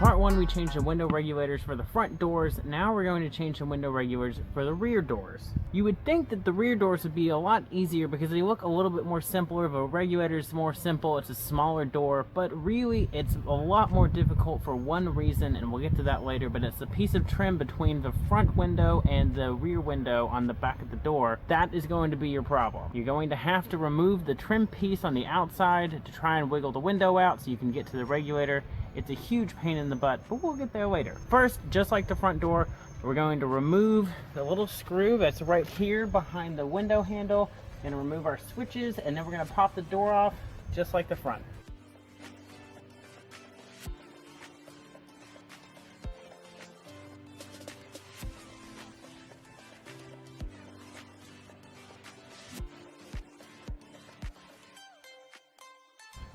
part one, we changed the window regulators for the front doors. Now we're going to change the window regulators for the rear doors. You would think that the rear doors would be a lot easier because they look a little bit more simpler. The regulator is more simple, it's a smaller door, but really it's a lot more difficult for one reason, and we'll get to that later, but it's the piece of trim between the front window and the rear window on the back of the door. That is going to be your problem. You're going to have to remove the trim piece on the outside to try and wiggle the window out so you can get to the regulator. It's a huge pain in the butt, but we'll get there later. First, just like the front door, we're going to remove the little screw that's right here behind the window handle, and remove our switches, and then we're going to pop the door off just like the front.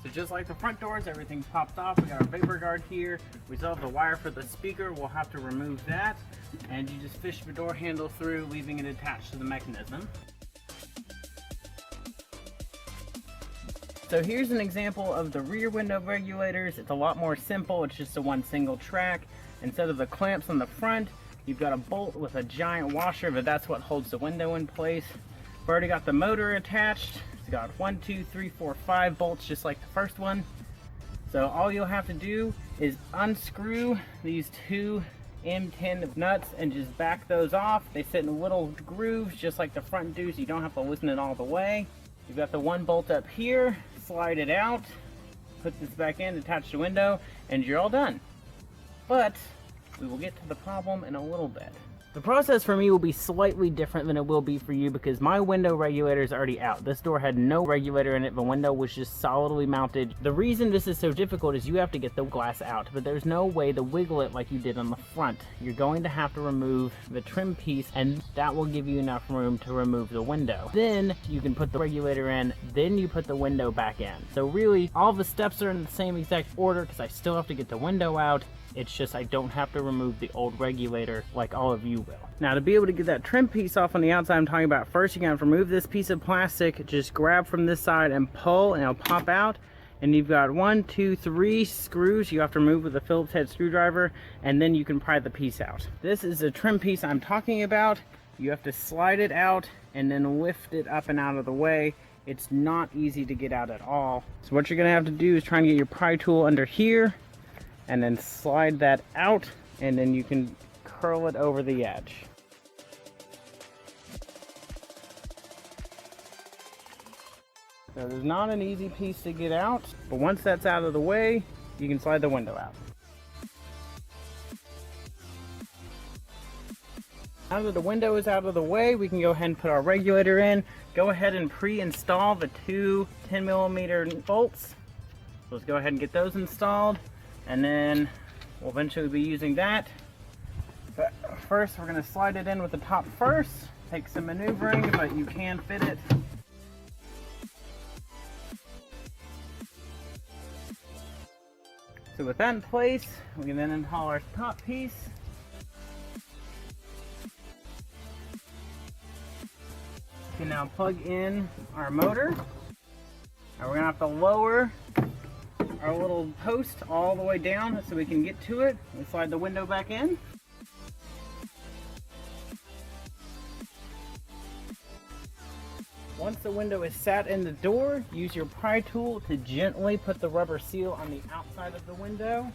So just like the front doors, everything's popped off. We got our vapor guard here. We still have the wire for the speaker. We'll have to remove that. And you just fish the door handle through, leaving it attached to the mechanism. So here's an example of the rear window regulators. It's a lot more simple. It's just a one single track. Instead of the clamps on the front, you've got a bolt with a giant washer, but that's what holds the window in place. We've already got the motor attached. It's got 1, 2, 3, 4, 5 bolts just like the first one. So all you'll have to do is unscrew these two M10 nuts and just back those off. They sit in little grooves just like the front do, so you don't have to loosen it all the way. You've got the one bolt up here, slide it out, put this back in, attach the window, and you're all done. But we will get to the problem in a little bit. The process for me will be slightly different than it will be for you because my window regulator is already out. This door had no regulator in it. The window was just solidly mounted. The reason this is so difficult is you have to get the glass out, but there's no way to wiggle it like you did on the front. You're going to have to remove the trim piece, and that will give you enough room to remove the window. Then you can put the regulator in, then you put the window back in. So really, all the steps are in the same exact order because I still have to get the window out. It's just I don't have to remove the old regulator like all of you will. Now to be able to get that trim piece off on the outside I'm talking about, first you're going to have to remove this piece of plastic. Just grab from this side and pull, and it'll pop out. And you've got 1, 2, 3 screws you have to remove with a Phillips head screwdriver, and then you can pry the piece out. This is the trim piece I'm talking about. You have to slide it out and then lift it up and out of the way. It's not easy to get out at all. So what you're going to have to do is try and get your pry tool under here, and then slide that out, and then you can curl it over the edge. So there's not an easy piece to get out, but once that's out of the way, you can slide the window out. Now that the window is out of the way, we can go ahead and put our regulator in. Go ahead and pre-install the two 10mm bolts. So let's go ahead and get those installed, and then we'll eventually be using that. But first, we're going to slide it in with the top first. Take some maneuvering, but you can fit it. So with that in place, we can then install our top piece. We can now plug in our motor. Now we're going to have to lower our little post all the way down so we can get to it. We slide the window back in. Once the window is sat in the door, use your pry tool to gently put the rubber seal on the outside of the window.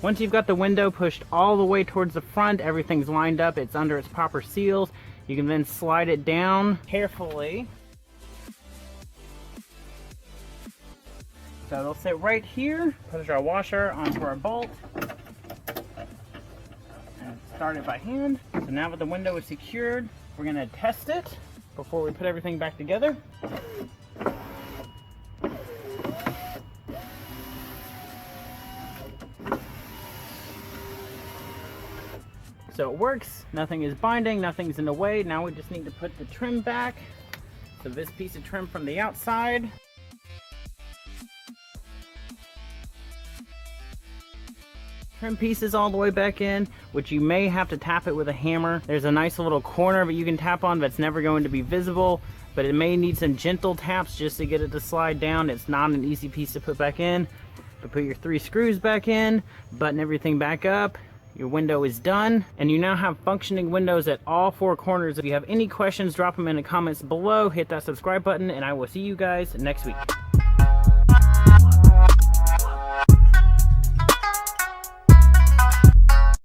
Once you've got the window pushed all the way towards the front, everything's lined up, it's under its proper seals, you can then slide it down carefully. So they'll sit right here. Put our washer onto our bolt and start it by hand. So now that the window is secured, we're going to test it before we put everything back together. So it works, nothing is binding, nothing's in the way. Now we just need to put the trim back. So this piece of trim from the outside. trim pieces all the way back in, which you may have to tap it with a hammer. There's a nice little corner that you can tap on that's never going to be visible, but it may need some gentle taps just to get it to slide down. It's not an easy piece to put back in. But put your 3 screws back in, button everything back up. Your window is done, and you now have functioning windows at all 4 corners. If you have any questions, drop them in the comments below. Hit that subscribe button, and I will see you guys next week.